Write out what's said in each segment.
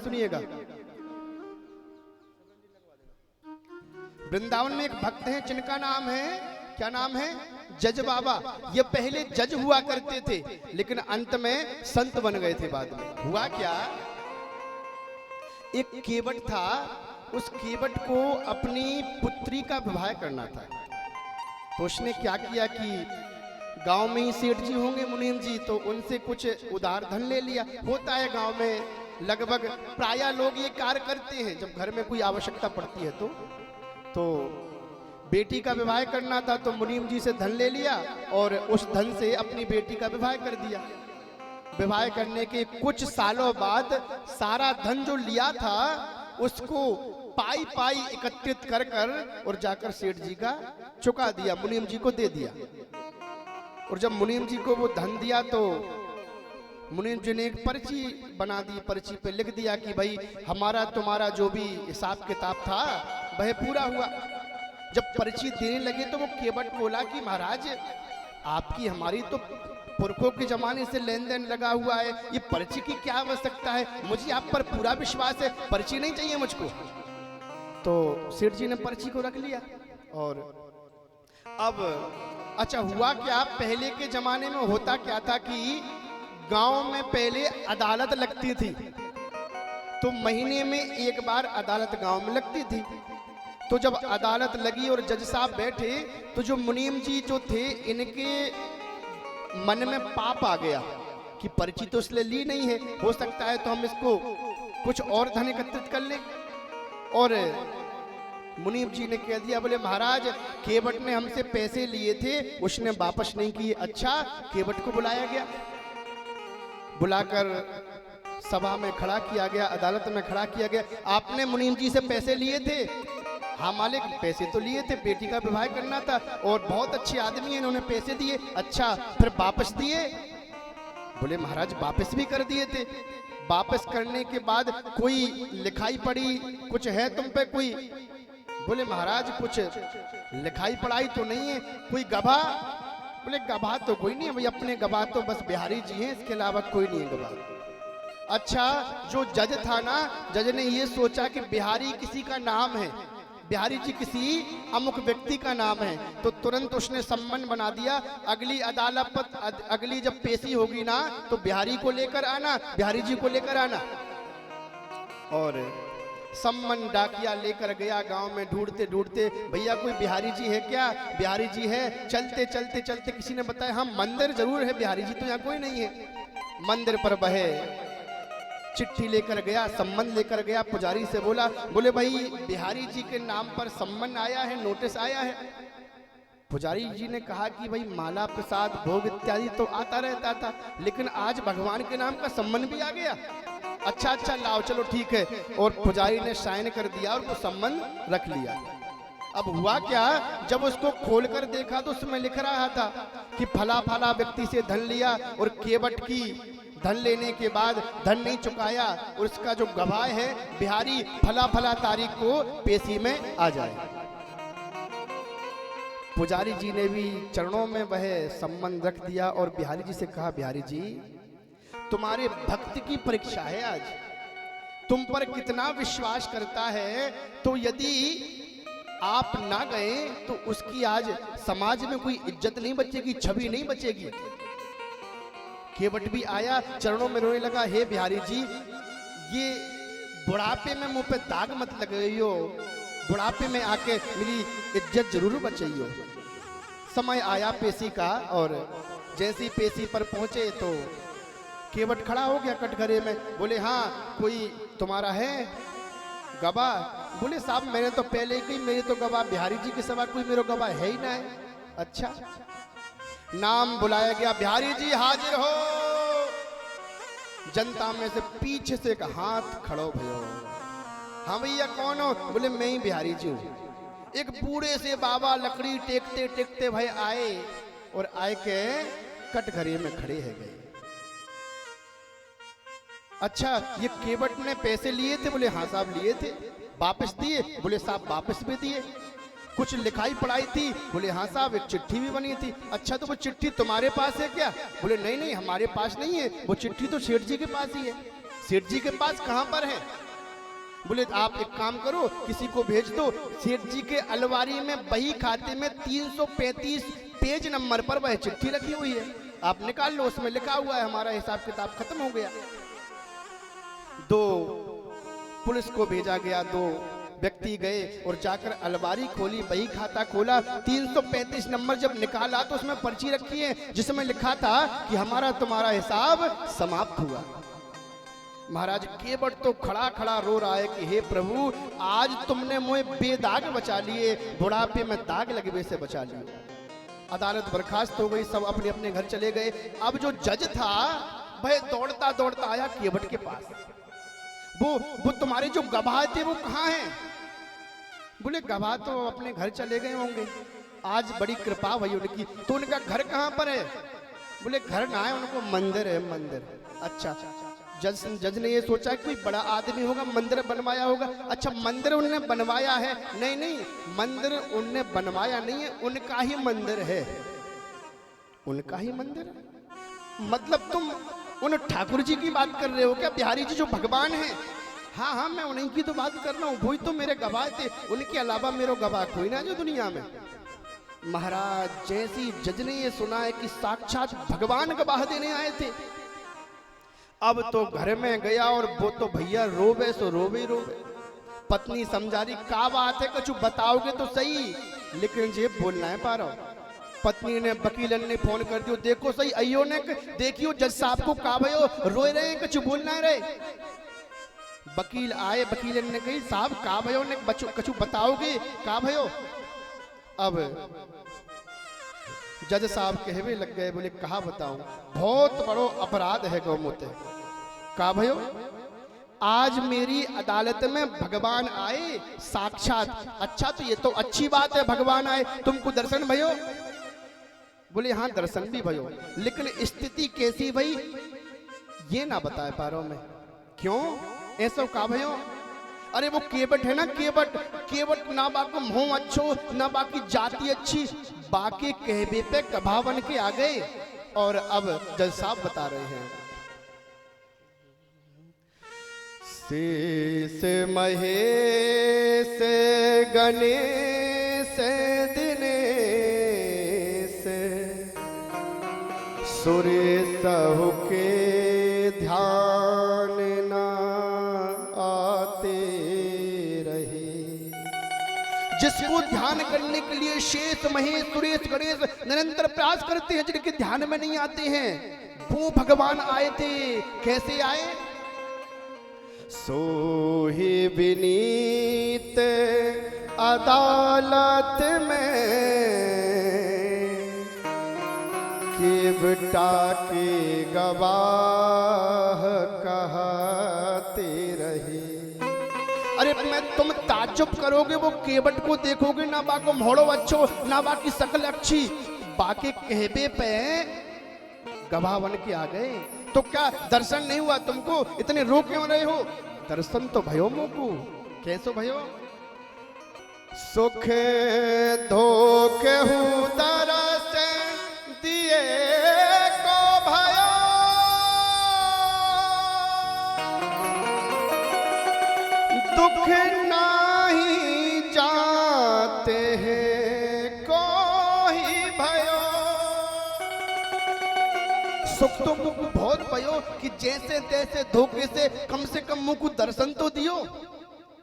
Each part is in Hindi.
सुनिएगा। वृंदावन में एक भक्त हैं जिनका नाम है, क्या नाम है, जज बाबा। ये पहले जज हुआ करते थे लेकिन अंत में संत बन गए थे बाद में। हुआ क्या, एक केवट था, उस केवट को अपनी पुत्री का विवाह करना था। तो उसने क्या किया कि गांव में ही सेठ जी होंगे मुनीम जी, तो उनसे कुछ उधार धन ले लिया। होता है गांव में लगभग प्रायः लोग ये कार्य करते हैं जब घर में कोई आवश्यकता पड़ती है। तो बेटी का विवाह करना था तो मुनीम जी से धन ले लिया और उस धन से अपनी बेटी का विवाह कर दिया। विवाह करने के कुछ सालों बाद सारा धन जो लिया था उसको पाई पाई एकत्रित कर कर और जाकर सेठ जी का चुका दिया, मुनीम जी को दे दिया। और जब मुनीम जी को वो धन दिया तो मुनीम जी ने एक पर्ची बना दी, पर्ची पे लिख दिया कि भाई हमारा तुम्हारा जो भी हिसाब किताब था वह पूरा हुआ। जब पर्ची देने लगे तो वो केवट बोला कि महाराज आपकी हमारी तो पुरखों के जमाने से लेन देन लगा हुआ है, ये पर्ची की क्या आवश्यकता है, मुझे आप पर पूरा विश्वास है, पर्ची नहीं चाहिए मुझको। तो सेठ जी ने पर्ची को रख लिया। और अब अच्छा हुआ क्या, पहले के जमाने में होता क्या था कि गांव में पहले अदालत लगती थी, तो महीने में एक बार अदालत गांव में लगती थी। तो जब अदालत लगी और जज साहब बैठे तो जो मुनीम जी जो थे इनके मन में पाप आ गया कि पर्ची तो इसलिए ली नहीं है, हो सकता है तो हम इसको कुछ और धन एकत्रित कर लें। और मुनीम जी ने कह दिया, बोले महाराज केवट ने हमसे पैसे लिए थे उसने वापस नहीं किए। अच्छा, केवट को बुलाया गया, बुलाकर सभा में खड़ा किया गया, अदालत में खड़ा किया गया। आपने मुनीम जी से पैसे लिए थे? हाँ मालिक, पैसे तो लिए थे, बेटी का विवाह करना था और बहुत अच्छे आदमी हैं, इन्होंने पैसे दिए। अच्छा, फिर वापस दिए? बोले महाराज वापस भी कर दिए थे। वापस करने के बाद कोई लिखाई पढ़ी कुछ है तुम पे कोई? बोले महाराज कुछ लिखाई पढ़ाई तो नहीं है। कोई गवाह? बोले गवाह तो कोई नहीं है भाई, अपने गवाह तो बस बिहारी जी हैं, इसके अलावा कोई नहीं है गवाह। अच्छा, जो जज था ना, जज ने ये सोचा कि बिहारी किसी का नाम है, बिहारी जी किसी अमुक व्यक्ति का नाम है, तो तुरंत उसने सम्मन बना दिया, अगली अदालत अगली जब पेशी होगी ना तो बिहारी को लेकर आना, बिहारी जी को लेकर आना। और सम्मन डाकिया लेकर गया, गांव में ढूंढते ढूंढते, भैया कोई बिहारी जी है क्या? बिहारी जी है। चलते चलते चलते किसी ने बताया हाँ मंदिर जरूर है, बिहारी जी तो यहाँ कोई नहीं है। मंदिर पर बहे चिट्ठी लेकर गया, सम्मन लेकर गया, पुजारी से बोला, बोले भाई बिहारी जी के नाम पर सम्मन आया है, नोटिस आया है। पुजारी जी ने कहा कि भाई माला प्रसाद भोग इत्यादि तो आता रहता था, लेकिन आज भगवान के नाम का सम्मन भी आ गया। अच्छा अच्छा लाओ, चलो ठीक है। और पुजारी ने साइन कर दिया और वो सम्मन रख लिया। अब हुआ क्या, जब उसको खोलकर देखा तो उसमें लिख रहा था कि फला फला व्यक्ति से धन लिया और केवट की धन लेने के बाद धन नहीं चुकाया और उसका जो गवाह है बिहारी फला फला तारीख को पेशी में आ जाए। पुजारी जी ने भी चरणों में वह सम्मन रख दिया और बिहारी जी से कहा, बिहारी जी तुम्हारे भक्ति की परीक्षा है आज, तुम पर कितना विश्वास करता है, तो यदि आप ना गए तो उसकी आज समाज में कोई इज्जत नहीं बचेगी, छवि नहीं बचेगी। केवट भी आया, चरणों में रोने लगा, हे बिहारी जी ये बुढ़ापे में मुंह पे दाग मत लगाइयो, बुढ़ापे में आके मेरी इज्जत जरूर बचाइयो। समय आया पेशी का और जैसी पेशी पर पहुंचे तो केवट खड़ा हो गया कटघरे में। बोले हाँ कोई तुम्हारा है गवाह? बोले साहब मैंने तो पहले ही, मेरे तो गवाह बिहारी जी के सिवा कोई मेरा गवाह है ही ना है। अच्छा, नाम बुलाया गया, बिहारी जी हाजिर हो। जनता में से पीछे से एक हाथ खड़ो भयो। हाँ भैया कौन हो? बोले मैं ही बिहारी जी हूँ। एक बूढ़े से बाबा लकड़ी टेकते टेकते भाई आए और आए के कटघरे में खड़े है गए। अच्छा, ये केवट ने पैसे लिए थे? बोले हाँ साहब लिए थे। वापस दिए? बोले साहब वापस भी दिए। कुछ लिखाई पढ़ाई थी? बोले हाँ साहब, एक चिट्ठी भी बनी थी। अच्छा, तो वो चिट्ठी तुम्हारे पास है क्या? बोले नहीं नहीं हमारे पास नहीं है, वो चिट्ठी तो सेठ जी के पास ही है। सेठ जी के पास कहां पर है? बोले आप एक काम करो, किसी को भेज दो, सेठ जी के अलमारी में बही खाते में 335 पेज नंबर पर वह चिट्ठी रखी हुई है, आप निकाल लो, उसमें लिखा हुआ है हमारा हिसाब किताब खत्म हो गया। दो पुलिस को भेजा गया, दो व्यक्ति गए और जाकर अलमारी खोली, बही खाता खोला, 335 नंबर जब निकाला तो उसमें पर्ची रखी है जिसमें लिखा था कि हमारा तुम्हारा हिसाब समाप्त हुआ। महाराज केवट तो खड़ा खड़ा रो रहा है कि हे प्रभु, आज तुमने मुझे बेदाग बचा लिए, बुढ़ापे में दाग लगने से बचा लिए। अदालत बर्खास्त हो गई, सब अपने अपने घर चले गए। अब जो जज था वह दौड़ता दौड़ता आया केवट के पास। वो तुम्हारे जो गवाह थे वो कहाँ हैं? बोले गवाह तो अपने घर चले गए होंगे, आज बड़ी कृपा हुई उनकी। तो उनका घर कहाँ पर है? बोले घर ना है, उनको मंदिर है, मंदिर। अच्छा, जज ने ये सोचा कि कोई बड़ा आदमी होगा, मंदिर बनवाया होगा। अच्छा, मंदिर उनने बनवाया है? नहीं नहीं, मंदिर उनने बनवाया नहीं है, उनका ही मंदिर है, उनका ही मंदिर। मतलब तुम उन ठाकुर जी की बात कर रहे हो क्या? बिहारी जी जो भगवान हैं? हाँ हाँ, मैं उन्हीं की तो बात कर रहा हूँ, वही तो मेरे गवाह थे, उनके अलावा मेरा गवाह कोई ना जो दुनिया में। महाराज जैसी जज ने ये सुना है कि साक्षात भगवान गवाह देने आए थे, अब तो घर में गया और वो तो भैया रोवे सो रोवे ही रोवे। पत्नी समझा रही का बात है, कुछ बताओगे तो सही, लेकिन ये बोलना है पा रहा हूं। पत्नी ने वकीलन ने फोन कर दियो, देखो सही अयो ने, देखियो जज साहब को का भयो रोए रहे हैं, कुछ बोलना है रे। वकील आए, वकीलन ने कही साहब का भयो ने कछु बताओगे का भयो? अब जज साहब कहवे लग गए, बोले कहा बताऊं, बहुत बड़ो अपराध है गौमूत्र। का भयो? आज मेरी अदालत में भगवान आए साक्षात। अच्छा, तो ये तो अच्छी बात है, भगवान आए, तुमको दर्शन भयो? बोले हाँ दर्शन भी भयो, लेकिन स्थिति कैसी भई ये ना बता पा रहा हूं मैं। क्यों ऐसा का भयो? अरे वो केवट है ना, केवट, केवट ना बाको मुंह अच्छो ना बाकी जाति अच्छी, बाकी कहबे पे कभावन के आ गए। और अब जज साहब बता रहे हैं, शेष महेश गणेश दिनेश सुरेश के ध्यान ना आते रहे। जिसको ध्यान करने के लिए शेष महेश सुरेश गणेश निरंतर प्रयास करते हैं, जिनके ध्यान में नहीं आते हैं, वो भगवान आए थे। कैसे आए? सोही विनीत अदालत में केवटा के गवाह कहते रहे। अरे मैं तुम ताज्जुब करोगे, वो केवट को देखोगे ना बाको मोड़ो अच्छो ना बाकी सकल अच्छी, बाकी कहबे पे गवाह बन के आ गए। तो क्या दर्शन नहीं हुआ तुमको? इतने रो क्यों रहे हो? दर्शन तो भयो मोकू। कैसो भयो? सुख धोखे हूँ दरस दिए को भयो, दुख नहीं जाते हैं कोई भयो। सुख तो मुझको बहुत भयो कि जैसे तैसे धोखे से कम मुझको दर्शन तो दियो,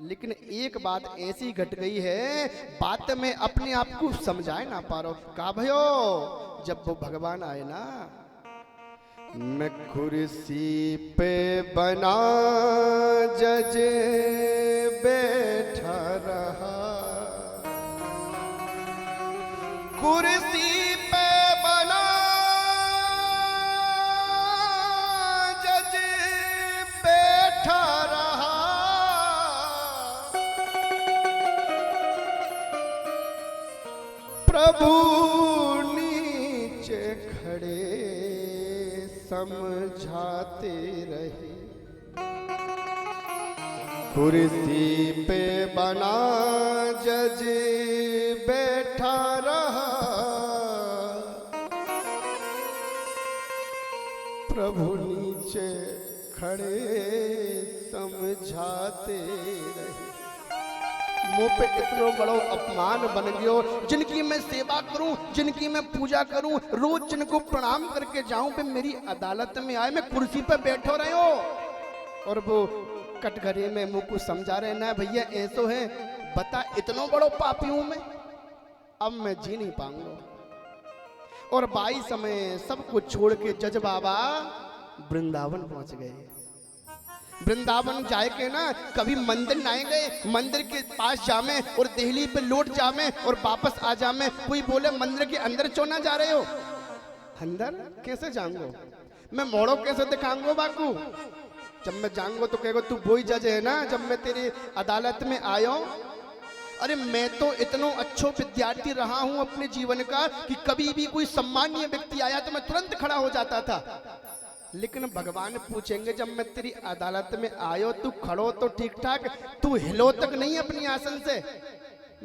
लेकिन एक बात ऐसी घट गई है, बात में अपने आप को समझाए ना पा रहा हूं। का भयो? जब वो भगवान आए ना, मैं कुर्सी पे बना जज बैठा रहा, कुर्सी पे बना जज बैठा रहा, प्रभु नीचे खड़े समझाते रहे। कुर्सी पे बना जज बैठा रहा, प्रभु नीचे खड़े समझाते रहे। मुंह पे इतना बड़ो अपमान बन गयो, जिनकी मैं सेवा करूं, जिनकी मैं पूजा करूं, रोज जिनको प्रणाम करके जाऊं, पे मेरी अदालत में आए, मैं कुर्सी पे बैठो रहे हो और वो कटघरे में मुंह को समझा रहे ना भैया ऐसो है, बता इतना बड़ो पापी हूं मैं, अब मैं जी नहीं पाऊंगा। और 22 समय सब कुछ छोड़ के जज बाबा वृंदावन पहुंच गए। वृंदावन जाए के ना कभी मंदिर ना गए, मंदिर के पास जामे और दिल्ली पे लौट जामे और वापस आ जामे। कोई बोले मंदिर के अंदर क्यों ना जा रहे हो, अंदर कैसे जाऊंगो मैं, मोड़ो कैसे दिखाऊंगो बाकू, जब मैं जाऊंगो तो कहेगो तू वही जज है ना जब मैं तेरी अदालत में आयो। अरे मैं तो इतना अच्छो विद्यार्थी रहा हूं अपने जीवन का कि कभी भी कोई सम्मानीय व्यक्ति आया तो मैं तुरंत खड़ा हो जाता था, लेकिन भगवान पूछेंगे जब मैं तेरी अदालत में आयो तू खड़ो तो ठीक ठाक, तू हिलो तक नहीं अपनी आसन से।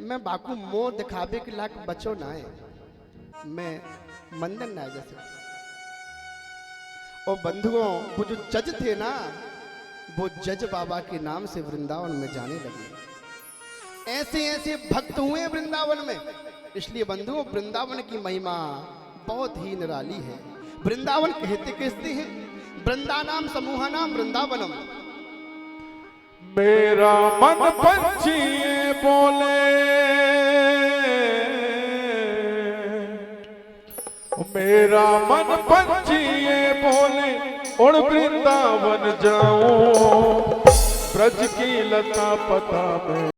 मैं बाकू मोह दिखावे के लायक बचो ना है, मैं मंदिर ना जैसे। और बंधुओं वो जो जज थे ना, वो जज बाबा के नाम से वृंदावन में जाने लगे। ऐसे ऐसे भक्त हुए वृंदावन में। इसलिए बंधुओं वृंदावन की महिमा बहुत ही निराली है। वृंदावन कहते कैसे हैं, वृंदानाम समूह नाम वृंदावनम। मेरा मन पंछी बोले, मेरा मन पंछी बोले, उड़ वृंदावन जाऊं, ब्रज की लता पता में